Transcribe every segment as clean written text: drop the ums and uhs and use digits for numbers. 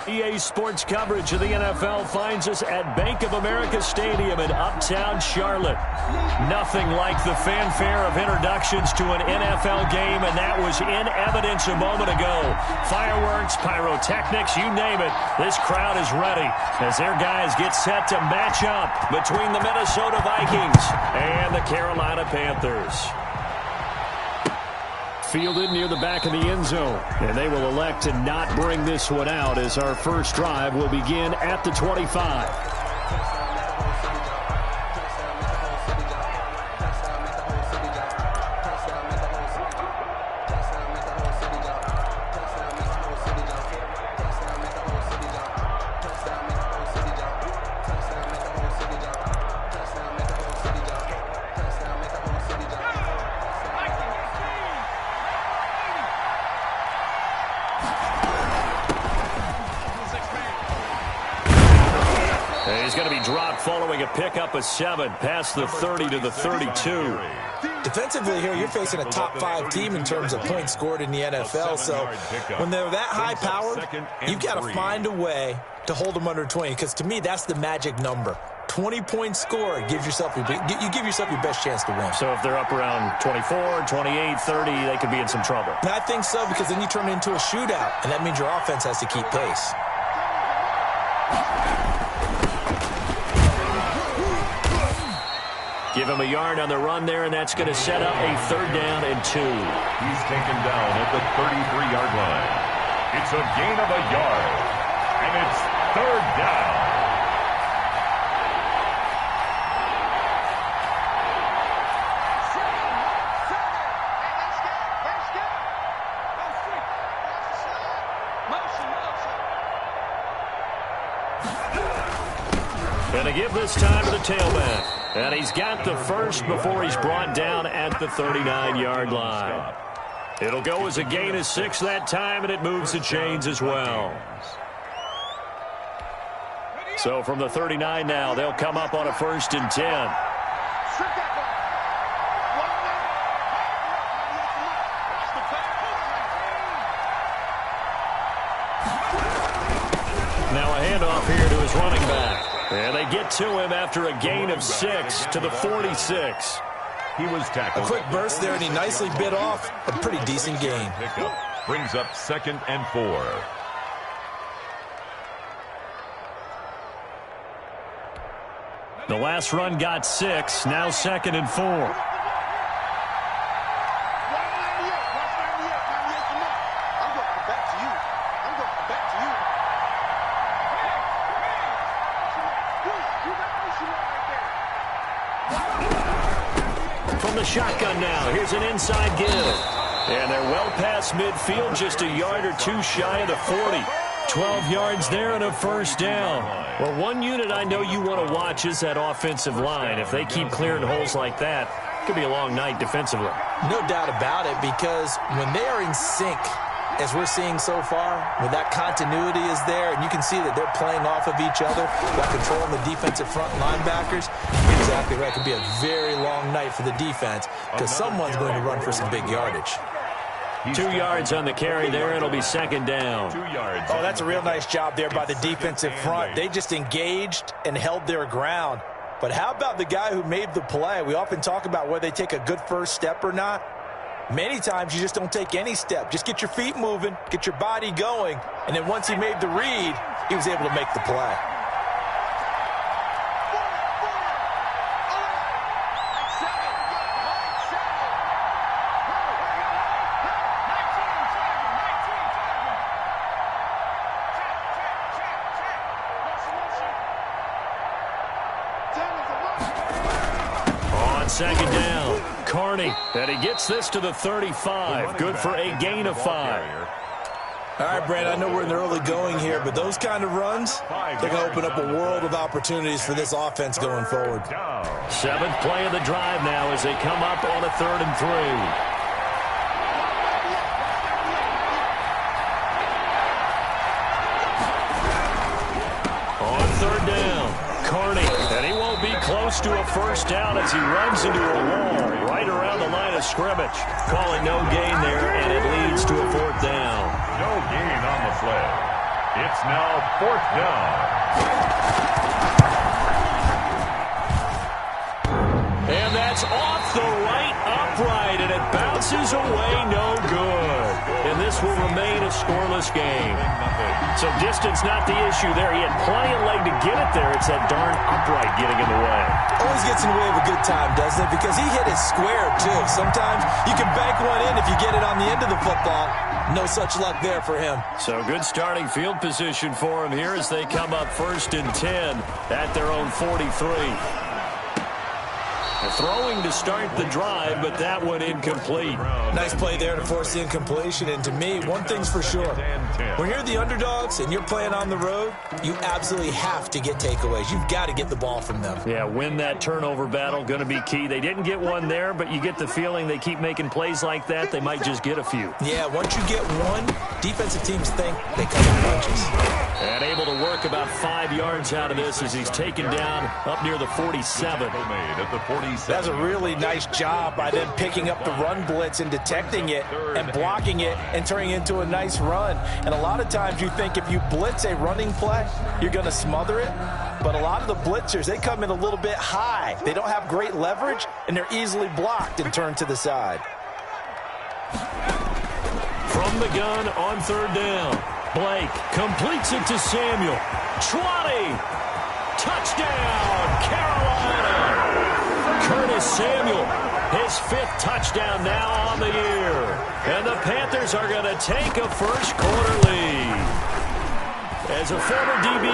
EA Sports coverage of the NFL finds us at Bank of America Stadium in uptown Charlotte. Nothing like the fanfare of introductions to an NFL game, and that was in evidence a moment ago. Fireworks, pyrotechnics, you name it. This crowd is ready as their guys get set to match up between the Minnesota Vikings and the Carolina Panthers. Fielded near the back of the end zone, and they will elect to not bring this one out as our first drive will begin at the 25. He's going to be dropped following a pickup of 7 past the 30 to the 32. Defensively here, you're facing a top-5 team in terms of points scored in the NFL. So when they're that high-powered, you've got to find a way to hold them under 20. Because to me, that's the magic number. 20 points scored gives yourself you give yourself your best chance to win. So if they're up around 24, 28, 30, they could be in some trouble. And I think so, because then you turn it into a shootout, and that means your offense has to keep pace. Give him a yard on the run there, and that's going to set up a 3rd down and 2. He's taken down at the 33-yard line. It's a gain of a yard, and it's 3rd down. Going to give this time to the tailback. And he's got the first before he's brought down at the 39-yard line. It'll go as a gain of 6 that time, and it moves the chains as well. So from the 39 now, they'll come up on a 1st and 10. Now a handoff here to his running back. And they get to him after a gain of 6 to the 46. He was tackled. A quick burst there, and he nicely bit off a pretty decent gain. Pickup brings up 2nd and 4. The last run got 6, now 2nd and 4. From the shotgun now, here's an inside give. And they're well past midfield, just a yard or 2 shy of the 40. 12 yards there and a 1st down. Well, one unit I know you want to watch is that offensive line. If they keep clearing holes like that, it could be a long night defensively. No doubt about it, because when they are in sync, as we're seeing so far, when that continuity is there, and you can see that they're playing off of each other while controlling the defensive front linebackers, you're exactly right. It could be a very long night for the defense, because someone's going to run for some big yardage. 2 yards on the carry there. It'll be 2nd down. 2 yards. Oh, that's a real nice job there by the defensive front. They just engaged and held their ground. But how about the guy who made the play? We often talk about whether they take a good first step or not. Many times you just don't take any step. Just get your feet moving, get your body going, and then once he made the read, he was able to make the play. On 2nd down, Carney, and he gets this to the 35. Good for a gain of 5. All right, Brand, I know we're in the early going here, but those kind of runs, they're going to open up a world of opportunities for this offense going forward. 7th play of the drive now as they come up on a 3rd and 3. On 3rd down, Carney, and he won't be close to a 1st down as he runs into a wall right around the line of scrimmage. Calling no gain there, and it leads to a 4th down. No gain on the play. It's now 4th down. And that's off the right upright, and it bounces away no good. And this will remain a scoreless game. So distance not the issue there. He had plenty of leg to get it there. It's that darn upright getting in the way. Always gets in the way of a good time, doesn't it? Because he hit it square, too. Sometimes you can bank one in if you get it on the end of the football. No such luck there for him. So good starting field position for him here as they come up 1st and 10 at their own 43. Throwing to start the drive, but that one incomplete. Nice play there to force the incompletion. And to me, one thing's for sure. When you're the underdogs and you're playing on the road, you absolutely have to get takeaways. You've got to get the ball from them. Yeah, win that turnover battle, going to be key. They didn't get one there, but you get the feeling they keep making plays like that, they might just get a few. Yeah, once you get one, defensive teams think they come in bunches. And able to work about 5 yards out of this as he's taken down up near the 47. That's a really nice job by them picking up the run blitz and detecting it and blocking it and turning it into a nice run. And a lot of times you think if you blitz a running play, you're going to smother it. But a lot of the blitzers, they come in a little bit high. They don't have great leverage, and they're easily blocked and turned to the side. From the gun on 3rd down. Blake completes it to Samuel. 20. Touchdown, Carolina. Curtis Samuel, his 5th touchdown now on the year. And the Panthers are going to take a first-quarter lead. As a former DB,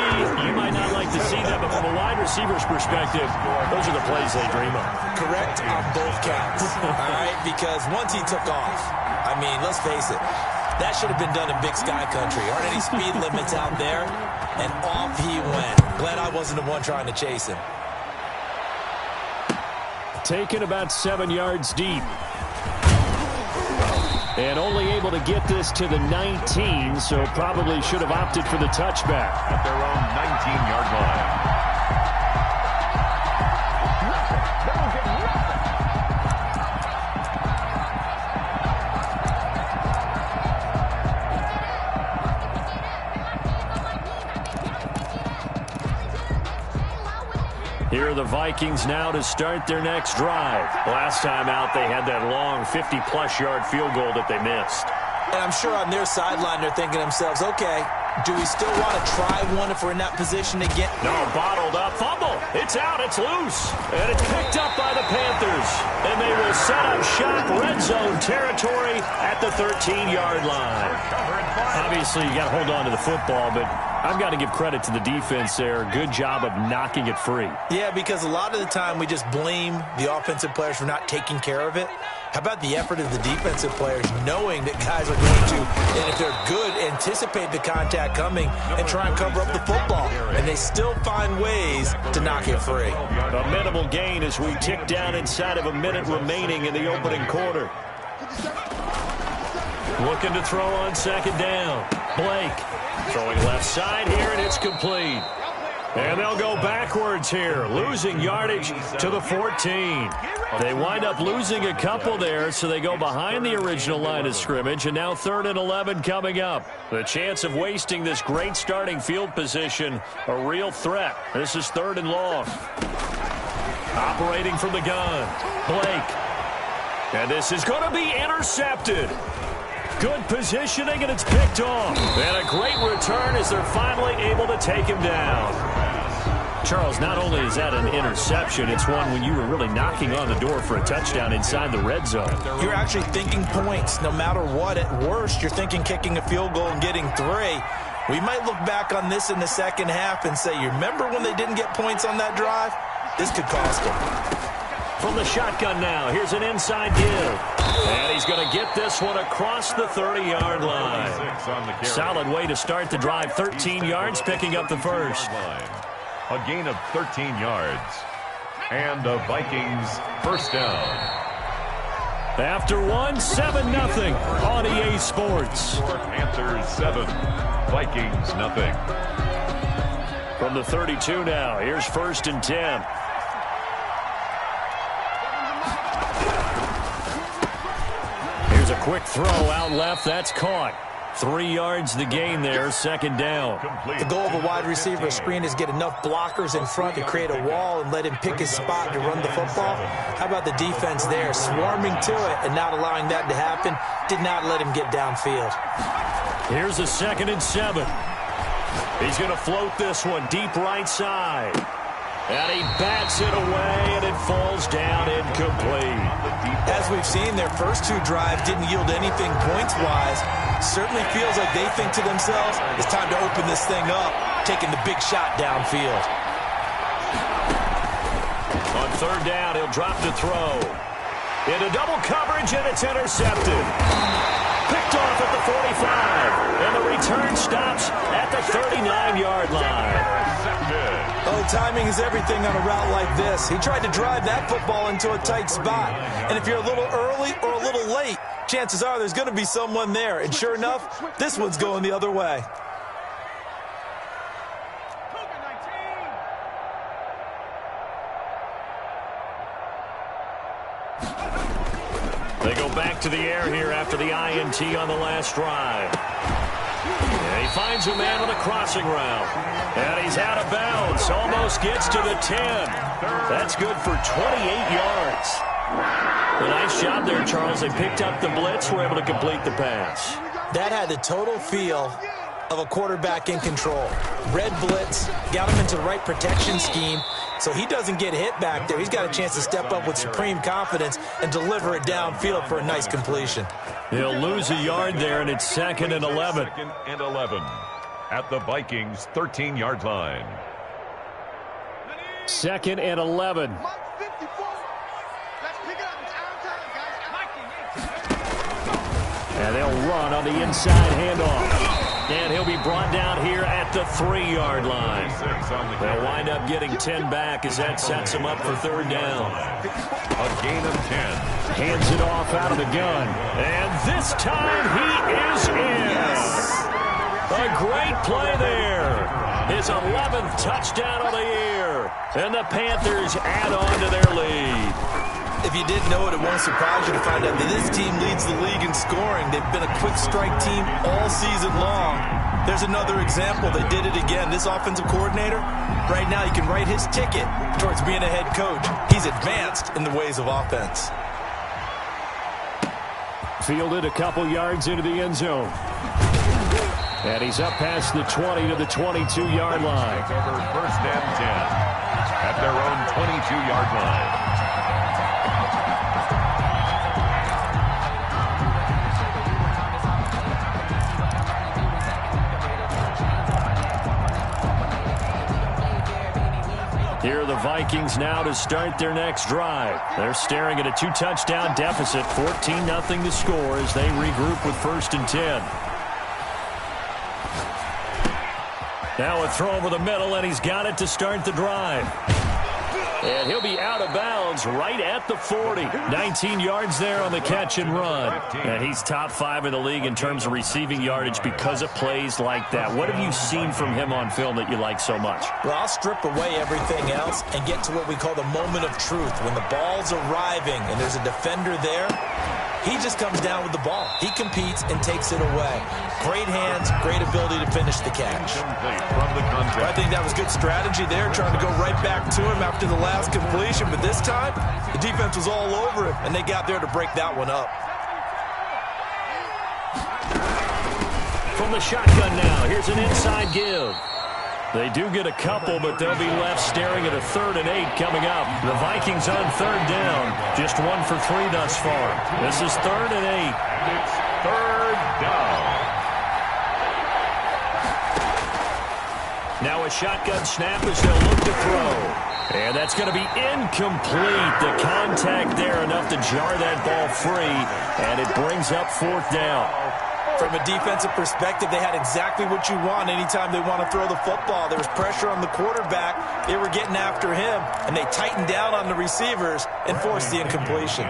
you might not like to see that, but from a wide receiver's perspective, those are the plays they dream of. Correct on both counts, all right? Because once he took off, I mean, let's face it, that should have been done in Big Sky Country. Aren't any speed limits out there? And off he went. Glad I wasn't the one trying to chase him. Taken about 7 yards deep. And only able to get this to the 19, so probably should have opted for the touchback. At their own 19-yard line. Here are the Vikings now to start their next drive. Last time out, they had that long 50-plus yard field goal that they missed. And I'm sure on their sideline, they're thinking to themselves, okay, do we still want to try one if we're in that position again? No, bottled up. Fumble. It's out. It's loose. And it's picked up by the Panthers. And they will set up shop red zone territory at the 13-yard line. Obviously, you got to hold on to the football, but I've got to give credit to the defense there. Good job of knocking it free. Yeah, because a lot of the time we just blame the offensive players for not taking care of it. How about the effort of the defensive players knowing that guys are going to, and if they're good, anticipate the contact coming and try and cover up the football. And they still find ways to knock it free. A minimal gain as we tick down inside of a minute remaining in the opening quarter. Looking to throw on 2nd down. Blake throwing left side here, and it's complete. And they'll go backwards here, losing yardage to the 14. They wind up losing a couple there, so they go behind the original line of scrimmage, and now 3rd and 11 coming up. The chance of wasting this great starting field position, a real threat. This is 3rd and long. Operating from the gun, Blake. And this is going to be intercepted. Good positioning, and it's picked off. And a great return as they're finally able to take him down. Charles, not only is that an interception, it's one when you were really knocking on the door for a touchdown inside the red zone. You're actually thinking points no matter what. At worst, you're thinking kicking a field goal and getting 3. We might look back on this in the second half and say, you remember when they didn't get points on that drive? This could cost them. From the shotgun now, here's an inside give. And he's going to get this one across the 30-yard line. Solid way to start the drive. 13 yards, picking up the first. A gain of 13 yards. And the Vikings first down. After one, 7-0 on EA Sports. Panthers 7, Vikings nothing. From the 32 now, here's 1st and 10. Here's a quick throw out left. That's caught. 3 yards the gain there, second down. The goal of a wide receiver screen is get enough blockers in front to create a wall and let him pick his spot to run the football. How about the defense there, swarming to it and not allowing that to happen? Did not let him get downfield. Here's a 2nd and 7. He's going to float this one deep right side. And he bats it away, and it falls down incomplete. As we've seen, their first 2 drives didn't yield anything points-wise. Certainly feels like they think to themselves, it's time to open this thing up, taking the big shot downfield. On 3rd down, he'll drop to throw. Into double coverage, and it's intercepted. Picked off at the 45, and the return stops at the 39-yard line. Oh, timing is everything on a route like this. He tried to drive that football into a tight spot. And if you're a little early or a little late, chances are there's going to be someone there. And sure enough, this one's going the other way. They go back to the air here after the INT on the last drive. And he finds a man on the crossing route. And he's out of bounds. Almost gets to the 10. That's good for 28 yards. A nice job there, Charles. They picked up the blitz, were able to complete the pass. That had the total feel of a quarterback in control. Red blitz, got him into the right protection scheme, so he doesn't get hit back there. He's got a chance to step up with supreme confidence and deliver it downfield for a nice completion. He'll lose a yard there, and it's 2nd and 11. 2nd and 11 at the Vikings' 13-yard line. 2nd and 11. And they'll run on the inside handoff. And he'll be brought down here at the 3-yard line. They'll wind up getting 10 back as that sets him up for 3rd down. A gain of 10. Hands it off out of the gun. And this time he is in. A great play there. His 11th touchdown of the year. And the Panthers add on to their lead. If you didn't know it, it won't surprise you to find out that this team leads the league in scoring. They've been a quick strike team all season long. There's another example. They did it again. This offensive coordinator, right now, you can write his ticket towards being a head coach. He's advanced in the ways of offense. Fielded a couple yards into the end zone. And he's up past the 20 to the 22-yard line. Over 1st and 10 at their own 22-yard line. Here are the Vikings now to start their next drive. They're staring at a 2-touchdown deficit, 14-0 to score as they regroup with 1st and 10. Now a throw over the middle, and he's got it to start the drive. And he'll be out of bounds right at the 40. 19 yards there on the catch and run. And he's top 5 in the league in terms of receiving yardage because of plays like that. What have you seen from him on film that you like so much? Well, I'll strip away everything else and get to what we call the moment of truth. When the ball's arriving and there's a defender there, he just comes down with the ball. He competes and takes it away. Great hands, great ability to finish the catch. I think that was good strategy there, trying to go right back to him after the last completion. But this time, the defense was all over him, and they got there to break that one up. From the shotgun now, here's an inside give. They do get a couple, but they'll be left staring at a 3rd and 8 coming up. The Vikings on 3rd down. Just 1 for 3 thus far. This is 3rd and 8. It's 3rd down. Now a shotgun snap as they'll look to throw. And that's going to be incomplete. The contact there enough to jar that ball free. And it brings up 4th down. From a defensive perspective, they had exactly what you want anytime they want to throw the football. There was pressure on the quarterback. They were getting after him, and they tightened down on the receivers and forced the incompletion.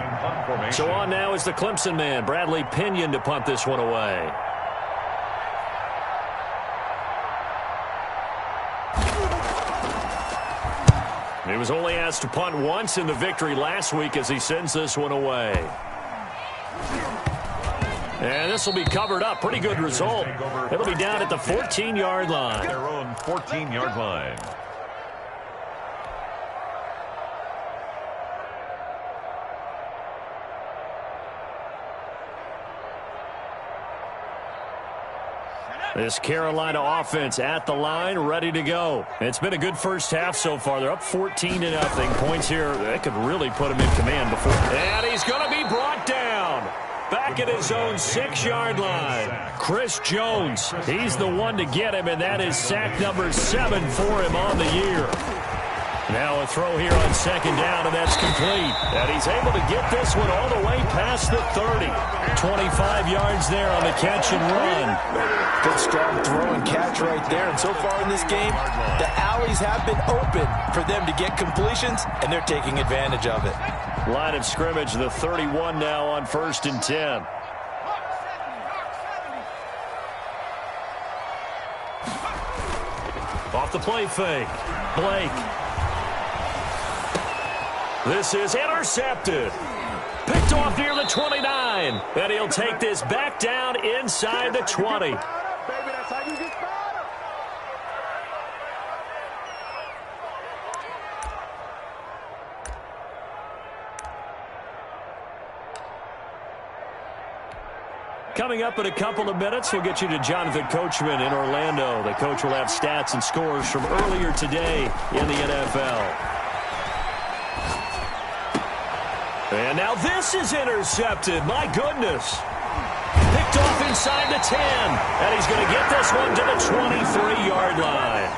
So on now is the Clemson man, Bradley Pinion, to punt this one away. He was only asked to punt once in the victory last week as he sends this one away. And this will be covered up. Pretty good result. It'll be down at the 14-yard line. Their own 14-yard line. This Carolina offense at the line, ready to go. It's been a good first half so far. They're up 14-0. Points here, they could really put him in command before. And he's going to be brought down. Back at his own 6-yard line. Chris Jones, he's the one to get him, and that is sack number 7 for him on the year. Now a throw here on second down, and that's complete. And he's able to get this one all the way past the 30. 25 yards there on the catch and run. Good strong throw and catch right there. And so far in this game, the alleys have been open for them to get completions, and they're taking advantage of it. Line of scrimmage, the 31 now on 1st and 10. Off the play fake. Blake. This is intercepted. Picked off near the 29. And he'll take this back down inside the 20. Coming up in a couple of minutes, we'll get you to Jonathan Coachman in Orlando. The coach will have stats and scores from earlier today in the NFL. And now this is intercepted. My goodness. Picked off inside the 10. And he's going to get this one to the 23-yard line.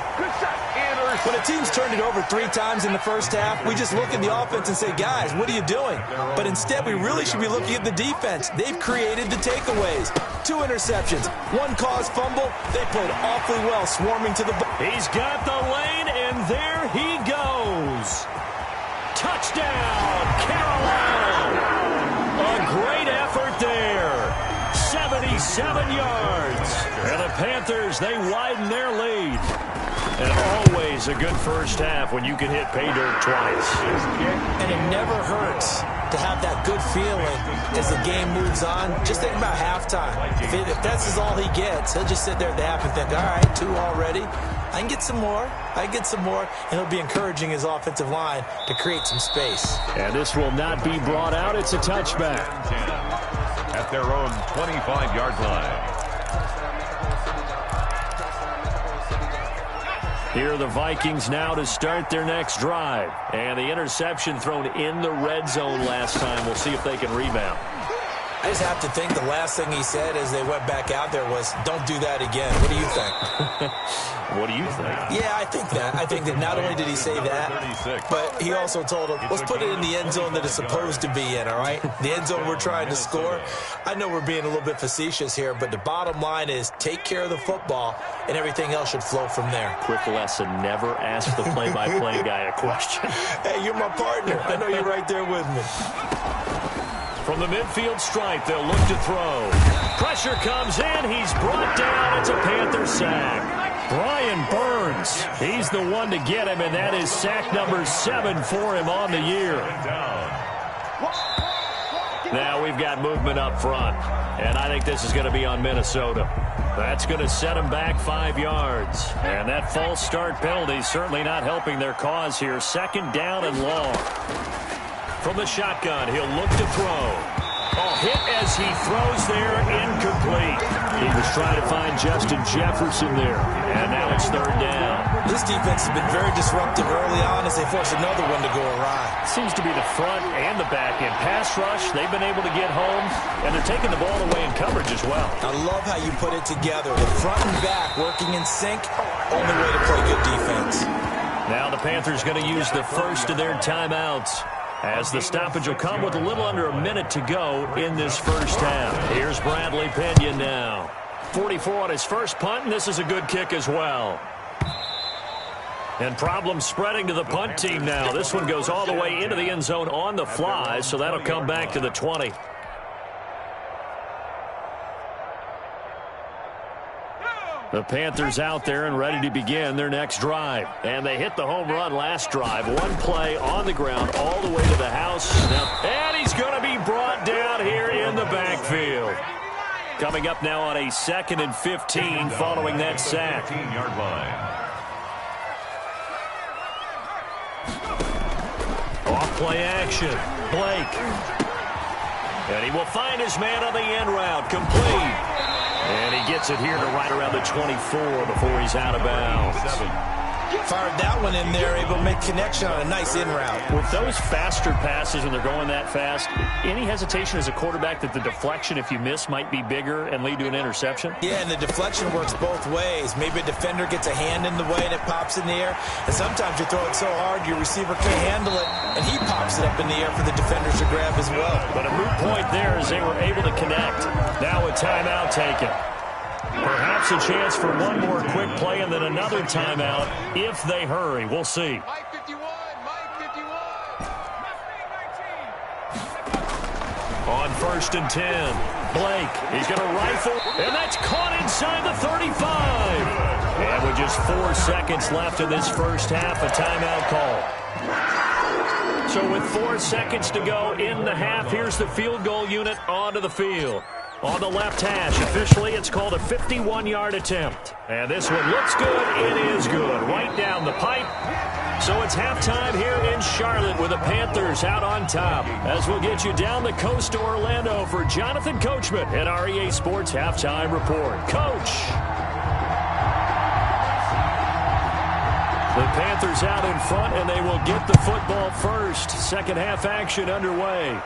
When a team's turned it over 3 times in the first half, we just look at the offense and say, guys, what are you doing? But instead, we really should be looking at the defense. They've created the takeaways. 2 interceptions, 1 caused fumble. They played awfully well, swarming to the ball. He's got the lane, and there he goes. Touchdown, Carolina. A great effort there. 77 yards. And the Panthers, they widen their lead. And always a good first half when you can hit pay dirt twice. And it never hurts to have that good feeling as the game moves on. Just think about halftime. If that's all he gets, he'll just sit there at the half and think, all right, 2 already. I can get some more. I can get some more. And he'll be encouraging his offensive line to create some space. And this will not be brought out. It's a touchback. At their own 25-yard line. Here are the Vikings now to start their next drive. And the interception thrown in the red zone last time. We'll see if they can rebound. I just have to think the last thing he said as they went back out there was, don't do that again. What do you think? What do you think? Yeah, I think that not only did he say that, but he also told him, let's put it in the end zone that it's supposed to be in, all right? The end zone we're trying to score. I know we're being a little bit facetious here, but the bottom line is take care of the football, and everything else should flow from there. Quick lesson, never ask the play-by-play guy a question. Hey, you're my partner. I know you're right there with me. From the midfield stripe, they'll look to throw. Pressure comes in. He's brought down. It's a Panther sack. Brian Burns, he's the one to get him, and that is sack number 7 for him on the year. Now we've got movement up front, and I think this is going to be on Minnesota. That's going to set him back 5 yards. And that false start penalty certainly not helping their cause here. 2nd down and long. From the shotgun, he'll look to throw. Oh, hit as he throws there, incomplete. He was trying to find Justin Jefferson there, and now it's 3rd down. This defense has been very disruptive early on as they force another one to go awry. Seems to be the front and the back end. Pass rush, they've been able to get home, and they're taking the ball away in coverage as well. I love how you put it together. The front and back working in sync, only way to play good defense. Now the Panthers going to use the first of their timeouts, as the stoppage will come with a little under a minute to go in this first half. Here's Bradley Pinion now. 44 on his first punt, and this is a good kick as well. And problems spreading to the punt team now. This one goes all the way into the end zone on the fly, so that'll come back to the 20. The Panthers out there and ready to begin their next drive. And they hit the home run last drive. 1 play on the ground all the way to the house. Now, and he's going to be brought down here in the backfield. Coming up now on a 2nd and 15 following that sack. 15-yard line. Off play action. Blake. And he will find his man on the end route. Complete. And he gets it here to right around the 24 before he's out of bounds. Fired that one in there, able to make connection on a nice in route. With those faster passes when they're going that fast, any hesitation as a quarterback that the deflection, if you miss, might be bigger and lead to an interception? Yeah, and the deflection works both ways. Maybe a defender gets a hand in the way and it pops in the air. And sometimes you throw it so hard your receiver can't handle it, and he pops it up in the air for the defenders to grab as well. But a moot point there as they were able to connect. Now a timeout taken. Perhaps a chance for one more quick play and then another timeout if they hurry. We'll see. Mike 51, Mike 51. On 1st and 10, Blake, he's going to rifle, and that's caught inside the 35. And with just 4 seconds left in this first half, a timeout call. So with 4 seconds to go in the half, here's the field goal unit onto the field. On the left hash, officially, it's called a 51-yard attempt. And this one looks good. It is good. Right down the pipe. So it's halftime here in Charlotte with the Panthers out on top. As we'll get you down the coast to Orlando for Jonathan Coachman at our EA Sports Halftime Report. Coach! The Panthers out in front, and they will get the football first. Second half action underway.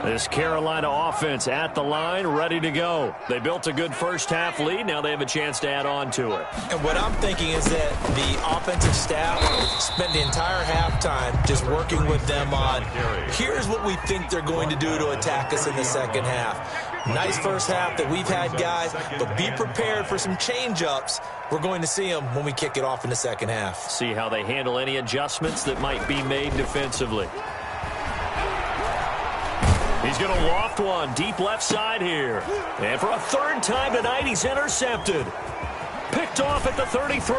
This Carolina offense at the line, ready to go. They built a good first half lead. Now they have a chance to add on to it. And what I'm thinking is that the offensive staff spent the entire halftime just working with them on, here's what we think they're going to do to attack us in the second half. Nice first half that we've had, guys, but be prepared for some change-ups. We're going to see them when we kick it off in the second half. See how they handle any adjustments that might be made defensively. He's going to loft one deep left side here. And for a third time tonight, he's intercepted. Picked off at the 33.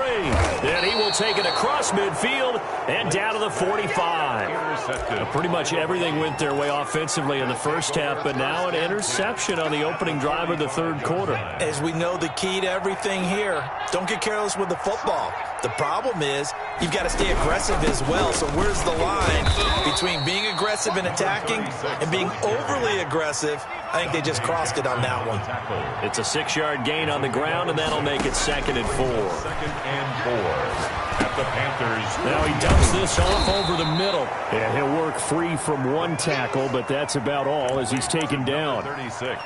Then he will take it across midfield and down to the 45. Pretty much everything went their way offensively in the first half, but now an interception on the opening drive of the third quarter. As we know, the key to everything here, don't get careless with the football. The problem is you've got to stay aggressive as well. So where's the line between being aggressive and attacking and being overly aggressive? I think they just crossed it on that one. It's a 6-yard gain on the ground, and that'll make it 2nd and 4. 2nd and 4 at the Panthers. Now he dumps this off over the middle. And he'll work free from one tackle, but that's about all as he's taken down. 36.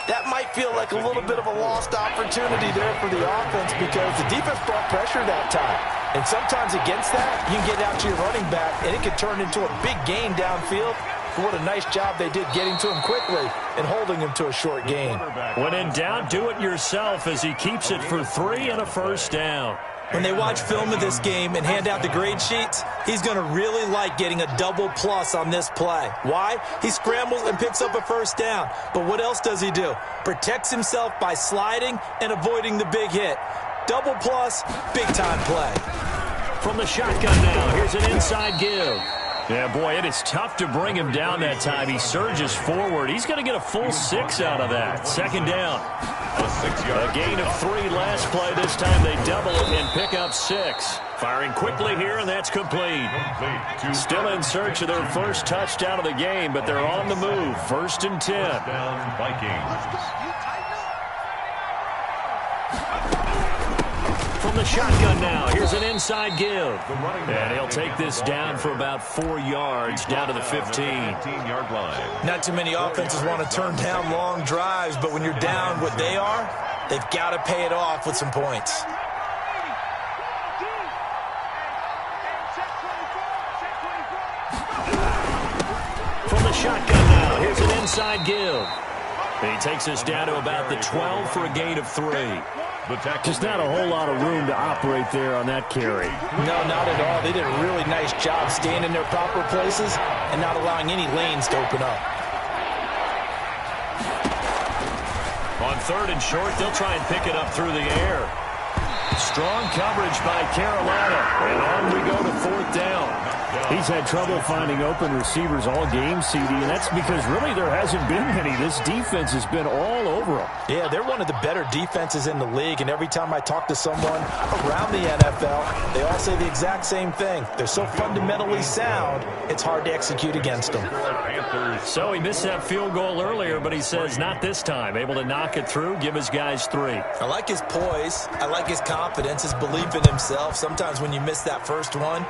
That might feel like a little bit of a lost opportunity there for the offense because the defense brought pressure that time. And sometimes against that, you can get out to your running back, and it could turn into a big gain downfield. What a nice job they did getting to him quickly and holding him to a short gain. When in doubt, do it yourself as he keeps it for 3 and a first down. When they watch film of this game and hand out the grade sheets, he's going to really like getting a double plus on this play. Why? He scrambles and picks up a first down. But what else does he do? Protects himself by sliding and avoiding the big hit. Double plus, big-time play. From the shotgun now, here's an inside give. Yeah, boy, it is tough to bring him down that time. He surges forward. He's going to get a full 6 out of that. 2nd down. A gain of 3 last play. This time they double it and pick up 6. Firing quickly here, and that's complete. Still in search of their first touchdown of the game, but they're on the move. 1st and 10. Down Vikings. From the shotgun now, here's an inside give. And he'll take this down for about 4 yards, down to the 15. 15-yard line. Not too many offenses want to turn down long drives, but when you're down what they are, they've got to pay it off with some points. From the shotgun now, here's an inside give. And he takes us down to about the 12 for a gain of 3. Just not a whole lot of room to operate there on that carry. No, not at all. They did a really nice job staying in their proper places and not allowing any lanes to open up. On 3rd and short, they'll try and pick it up through the air. Strong coverage by Carolina. And on we go to 4th down. He's had trouble finding open receivers all game, CD, and that's because really there hasn't been many. This defense has been all over them. Yeah, they're one of the better defenses in the league, and every time I talk to someone around the NFL, they all say the exact same thing. They're so fundamentally sound, it's hard to execute against them. So he missed that field goal earlier, but he says not this time. Able to knock it through, give his guys 3. I like his poise. I like his confidence, his belief in himself. Sometimes when you miss that first one,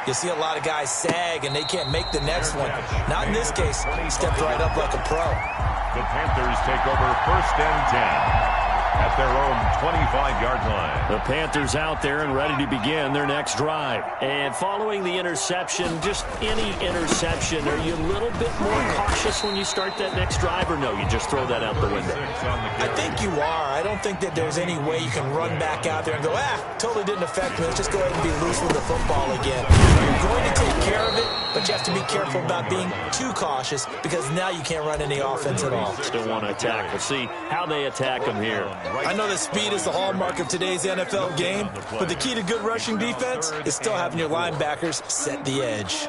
you see a lot of guys sag and they can't make the next one. Not in this case. He stepped right up like a pro. The Panthers take over 1st and 10 at their own 25-yard line. The Panthers out there and ready to begin their next drive. And following the interception, just any interception, are you a little bit more cautious when you start that next drive, or no, you just throw that out the window? I think you are. I don't think that there's any way you can run back out there and go, totally didn't affect me. Let's just go ahead and be loose with the football again. You're going to take care of it, but you have to be careful about being too cautious because now you can't run any offense at all. Still want to attack. We'll see how they attack them here. I know that speed is the hallmark of today's NFL game, but the key to good rushing defense is still having your linebackers set the edge.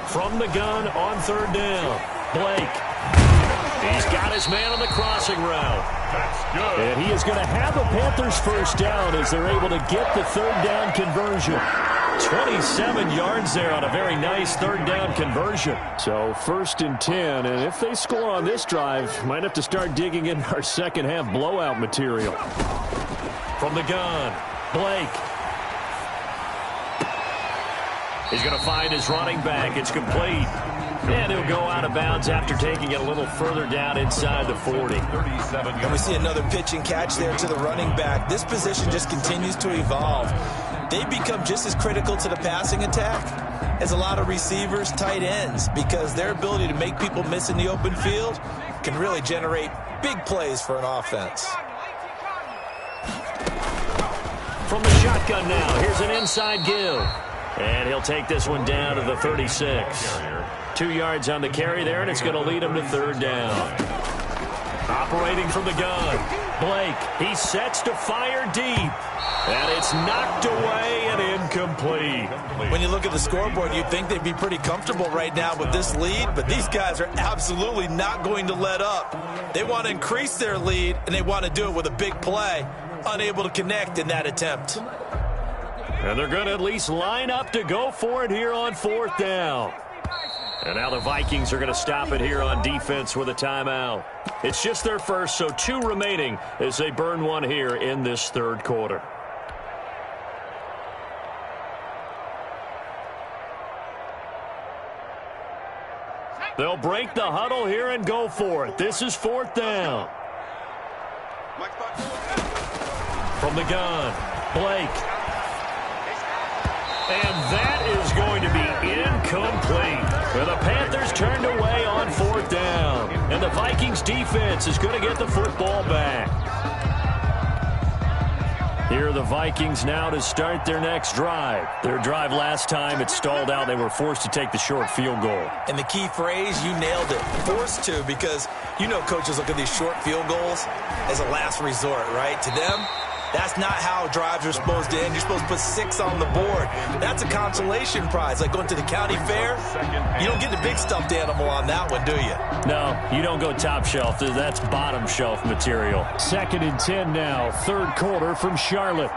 From the gun on 3rd down, Blake. He's got his man on the crossing route. That's good. And he is going to have the Panthers 1st down as they're able to get the 3rd down conversion. 27 yards there on a very nice 3rd down conversion. So 1st and 10, and if they score on this drive, might have to start digging in our second half blowout material. From the gun, Blake. He's going to find his running back. It's complete. And he'll go out of bounds after taking it a little further down inside the 40. And we see another pitch and catch there to the running back. This position just continues to evolve. They become just as critical to the passing attack as a lot of receivers, tight ends, because their ability to make people miss in the open field can really generate big plays for an offense. From the shotgun now, here's an inside give. And he'll take this one down to the 36. 2 yards on the carry there, and it's going to lead him to 3rd down. Operating from the gun, Blake. He sets to fire deep. And it's knocked away and incomplete. When you look at the scoreboard, you'd think they'd be pretty comfortable right now with this lead, but these guys are absolutely not going to let up. They want to increase their lead, and they want to do it with a big play. Unable to connect in that attempt. And they're going to at least line up to go for it here on 4th down. And now the Vikings are going to stop it here on defense with a timeout. It's just their first, so 2 remaining as they burn one here in this 3rd quarter. They'll break the huddle here and go for it. This is 4th down. From the gun, Blake. And that is going to be incomplete. Well, the Panthers turned away on 4th down. And the Vikings defense is going to get the football back. Here are the Vikings now to start their next drive. Their drive last time, it stalled out. They were forced to take the short field goal. And the key phrase, you nailed it. Forced to, because you know coaches look at these short field goals as a last resort, right? To them, that's not how drives are supposed to end. You're supposed to put 6 on the board. That's a consolation prize, like going to the county fair. You don't get the big stuffed animal on that one, do you? No, you don't go top shelf. That's bottom shelf material. 2nd and 10 now, 3rd quarter from Charlotte.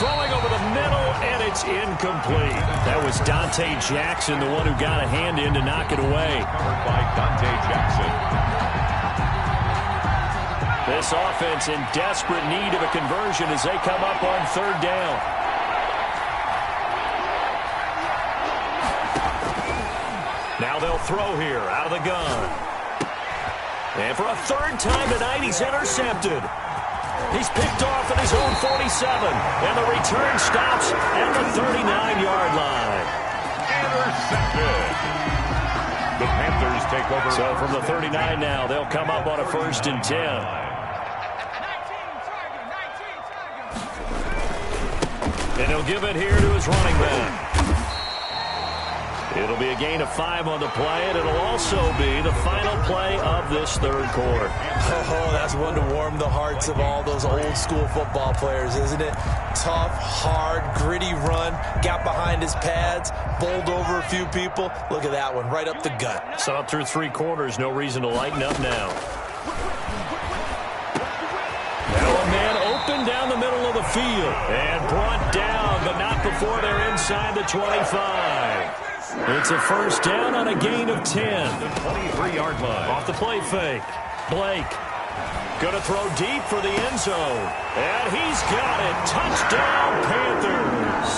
Throwing over the middle, and it's incomplete. That was Dante Jackson, the one who got a hand in to knock it away. Covered by Dante Jackson. This offense in desperate need of a conversion as they come up on 3rd down. Now they'll throw here out of the gun. And for a third time tonight, he's intercepted. He's picked off at his own 47. And the return stops at the 39-yard line. Intercepted. The Panthers take over. So from the 39 now, they'll come up on a 1st and 10. And he'll give it here to his running back. It'll be a gain of 5 on the play, and it'll also be the final play of this third quarter. Oh, that's one to warm the hearts of all those old-school football players, isn't it? Tough, hard, gritty run, got behind his pads, bowled over a few people. Look at that one, right up the gut. Saw it through 3 quarters, no reason to lighten up now. Now a man open down the middle of the field and brought down, but not before they're inside the 25. It's a first down on a gain of 10. The 23-yard line. Off the play fake. Blake going to throw deep for the end zone. And he's got it. Touchdown, Panthers.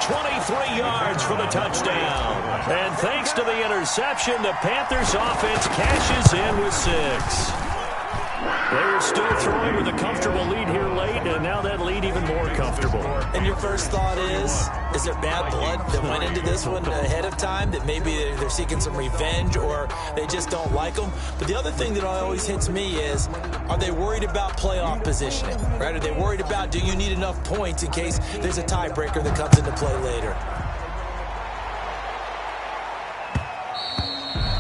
23 yards for the touchdown. And thanks to the interception, the Panthers offense cashes in with 6. They were still throwing with a comfortable lead here late, and now that lead even more comfortable. And your first thought is there bad blood that went into this one ahead of time, that maybe they're seeking some revenge or they just don't like them? But the other thing that always hits me is, are they worried about playoff positioning, right? Are they worried about, do you need enough points in case there's a tiebreaker that comes into play later?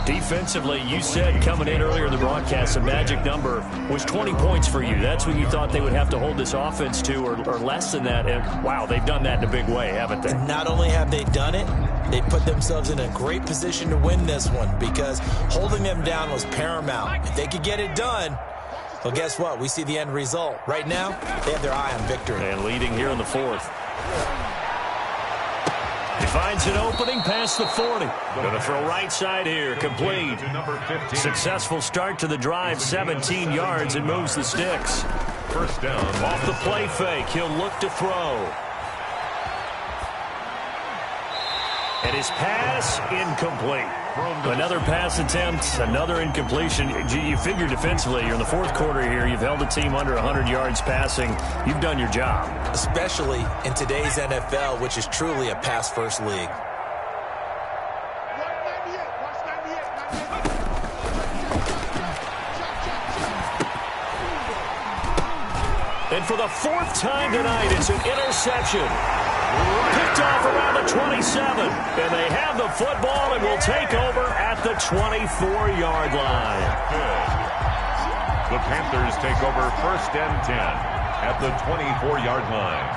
Defensively, you said coming in earlier in the broadcast, the magic number was 20 points for you. That's what you thought they would have to hold this offense to, or less than that. And, wow, they've done that in a big way, haven't they? And not only have they done it, they put themselves in a great position to win this one, because holding them down was paramount. If they could get it done, well, guess what? We see the end result. Right now, they have their eye on victory. And leading here in the 4th. He finds an opening past the 40. Going to throw right side here. Complete. Successful start to the drive. 17 yards and moves the sticks. First down. Off the play fake. He'll look to throw. And his pass incomplete. Another pass attempt, another incompletion. You figure defensively, you're in the 4th quarter here. You've held the team under 100 yards passing. You've done your job. Especially in today's NFL, which is truly a pass-first league. And for the 4th time tonight, it's an interception. Picked off around the 27. And they have the football and will take over at the 24-yard line. The Panthers take over 1st and 10 at the 24-yard line.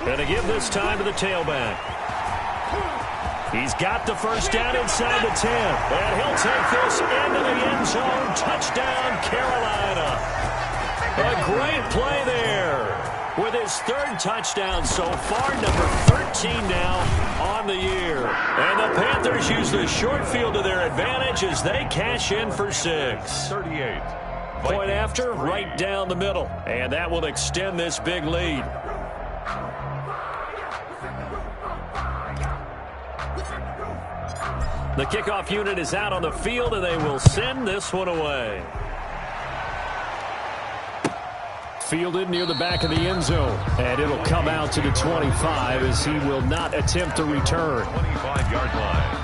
And to give this time to the tailback. He's got the first down inside the 10. And he'll take this into the end zone. Touchdown, Carolina. A great play there. With his 3rd touchdown so far, number 13 now on the year. And the Panthers use the short field to their advantage as they cash in for 6. 38. Point after, right down the middle. And that will extend this big lead. The kickoff unit is out on the field, and they will send this one away. Fielded near the back of the end zone, and it'll come out to the 25 as he will not attempt to return. 25-yard line.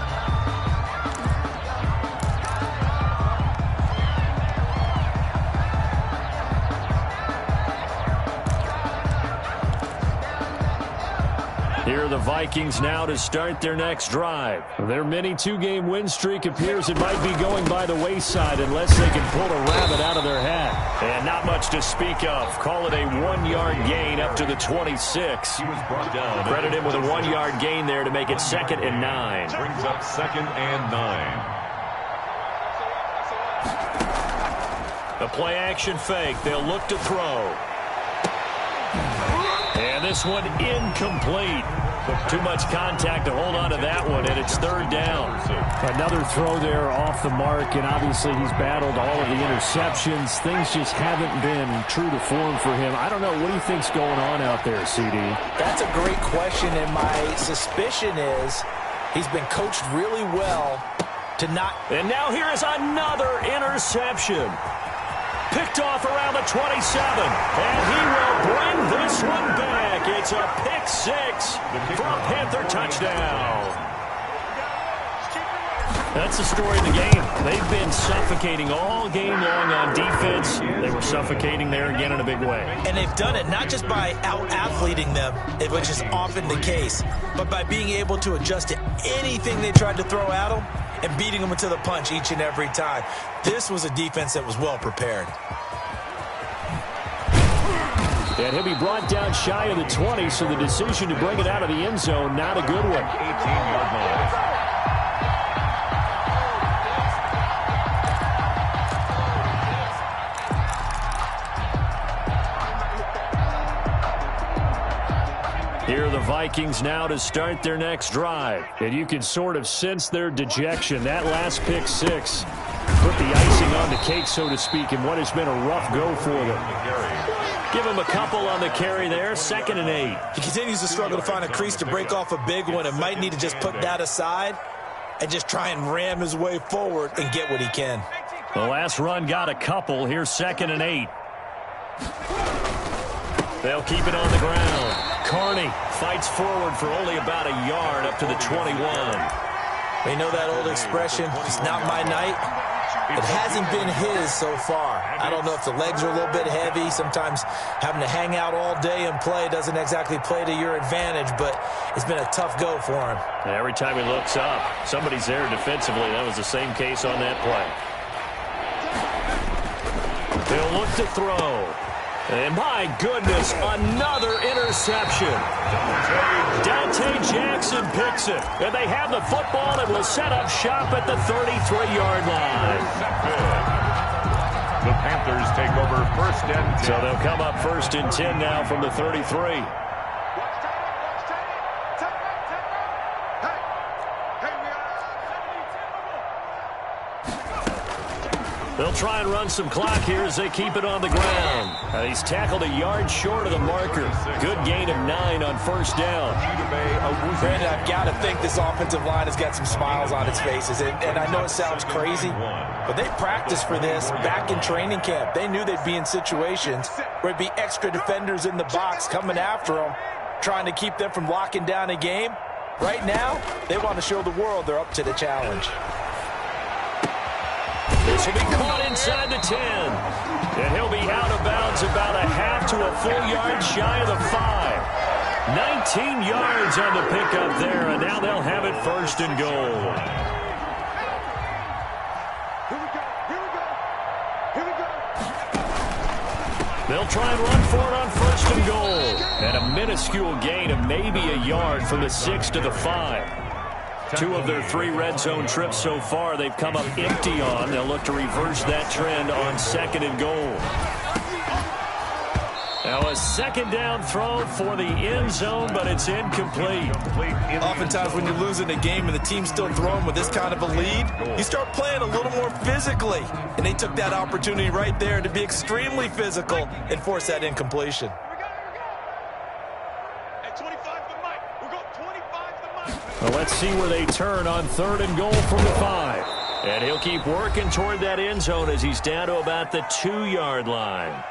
Here are the Vikings now to start their next drive. Their mini 2-game win streak appears it might be going by the wayside unless they can pull a rabbit out of their hat. And not much to speak of. Call it a 1-yard gain up to the 26. He was brought down. Credit him with a 1-yard gain there to make it 2nd and 9. Brings up 2nd and 9. The play action fake. They'll look to throw. And this one incomplete. Too much contact to hold on to that one, and it's third down. Another throw there off the mark, and obviously he's battled all of the interceptions. Things just haven't been true to form for him. I don't know. What do you think's going on out there, CD? That's a great question, and my suspicion is he's been coached really well to not. And now here is another interception. Picked off around the 27, and he will bring this one back. It's a pick six for a Panther touchdown. That's the story of the game. They've been suffocating all game long on defense. They were suffocating there again in a big way. And they've done it not just by out-athleting them, which is often the case, but by being able to adjust to anything they tried to throw at them and beating them to the punch each and every time. This was a defense that was well prepared. And he'll be brought down shy of the 20, so the decision to bring it out of the end zone, not a good one. 18-yard line. Here are the Vikings now to start their next drive. And you can sort of sense their dejection. That last pick six put the icing on the cake, so to speak, in what has been a rough go for them. Give him a couple on the carry there, 2nd and 8. He continues to struggle to find a crease to break off a big one and might need to just put that aside and just try and ram his way forward and get what he can. The last run got a couple. Here's 2nd and 8. They'll keep it on the ground. Carney fights forward for only about a yard up to the 21. You know that old expression, it's not my night? It hasn't been his so far. I don't know if the legs are a little bit heavy. Sometimes having to hang out all day and play doesn't exactly play to your advantage, but it's been a tough go for him. Every time he looks up, somebody's there defensively. That was the same case on that play. He'll look to throw. And my goodness, another interception. Dante Jackson picks it. And they have the football and will set up shop at the 33-yard line. The Panthers take over 1st and 10. So they'll come up 1st and 10 now from the 33. They'll try and run some clock here as they keep it on the ground. He's tackled a yard short of the marker. Good gain of 9 on 1st down. Brandon, I've got to think this offensive line has got some smiles on its faces. And I know it sounds crazy, but they practiced for this back in training camp. They knew they'd be in situations where it'd be extra defenders in the box coming after them, trying to keep them from locking down a game. Right now, they want to show the world they're up to the challenge. This will be caught inside the 10. And he'll be out of bounds about a half to a full yard shy of the 5. 19 yards on the pickup there, and now they'll have it 1st and goal. They'll try and run for it on 1st and goal. And a minuscule gain of maybe a yard from the 6 to the 5. 2 of their 3 red zone trips so far they've come up empty on. They'll look to reverse that trend on 2nd and goal. Now a 2nd down throw for the end zone, but it's incomplete. Oftentimes when you're losing a game and the team's still throwing with this kind of a lead, you start playing a little more physically. And they took that opportunity right there to be extremely physical and force that incompletion. Well, let's see where they turn on 3rd and goal from the 5. And he'll keep working toward that end zone as he's down to about the 2-yard line.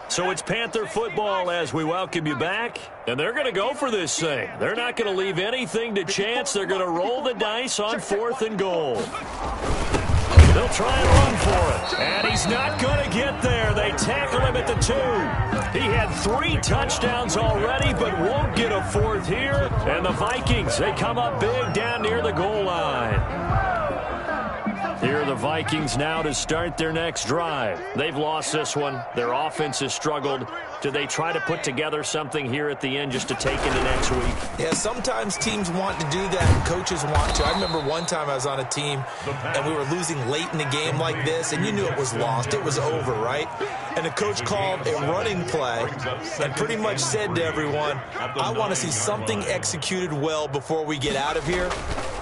So it's Panther football as we welcome you back. And they're going to go for this thing. They're not going to leave anything to chance. They're going to roll the dice on 4th and goal. They'll try and run for it. And he's not going to get there. They tackle him at the 2. He had 3 touchdowns already, but won't get a 4th here. And the Vikings, they come up big down near the goal line. Here are the Vikings now to start their next drive. They've lost this one. Their offense has struggled. Do they try to put together something here at the end just to take into next week? Yeah, sometimes teams want to do that and coaches want to. I remember one time I was on a team and we were losing late in the game like this, and you knew it was lost. It was over, right? And the coach called a running play and pretty much said to everyone, I want to see something executed well before we get out of here.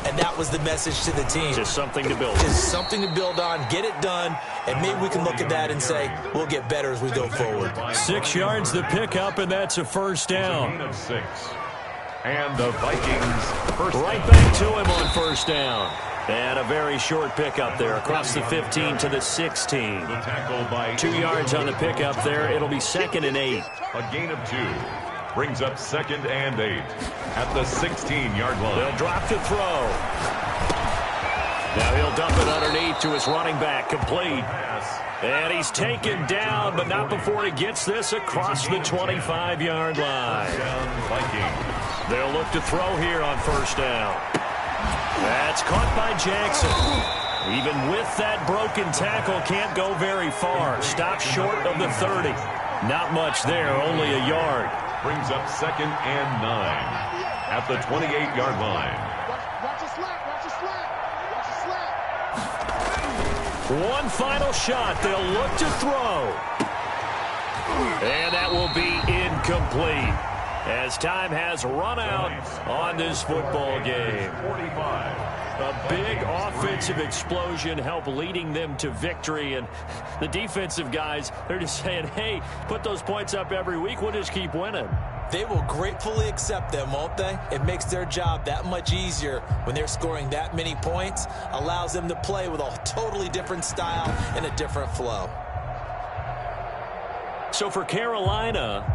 And that was the message to the team. Just something to build on. Just something to build on, get it done, and maybe we can look at that and say, we'll get better as we go forward. 6 yards the pickup, and that's a first down. Gain of 6. And the Vikings first Right down. back to him on first down. And a very short pickup there across the 15 to the 16. The tackle by 2 yards on the pickup there. It'll be 2nd and 8. A gain of 2. Brings up 2nd and 8 at the 16-yard line. They'll drop to throw. Now he'll dump it underneath to his running back, complete. And he's taken down, but not before he gets this across the 25-yard line. Vikings. They'll look to throw here on first down. That's caught by Jackson. Even with that broken tackle, can't go very far. Stops short of the 30. Not much there, only a yard. Brings up 2nd and 9 at the 28-yard line. Watch the slap. Watch the slap. Watch the slap. One final shot. They'll look to throw. And that will be incomplete as time has run out on this football game. 45. A big offensive explosion helped leading them to victory. And the defensive guys, they're just saying, hey, put those points up every week. We'll just keep winning. They will gratefully accept them, won't they? It makes their job that much easier when they're scoring that many points. Allows them to play with a totally different style and a different flow. So for Carolina,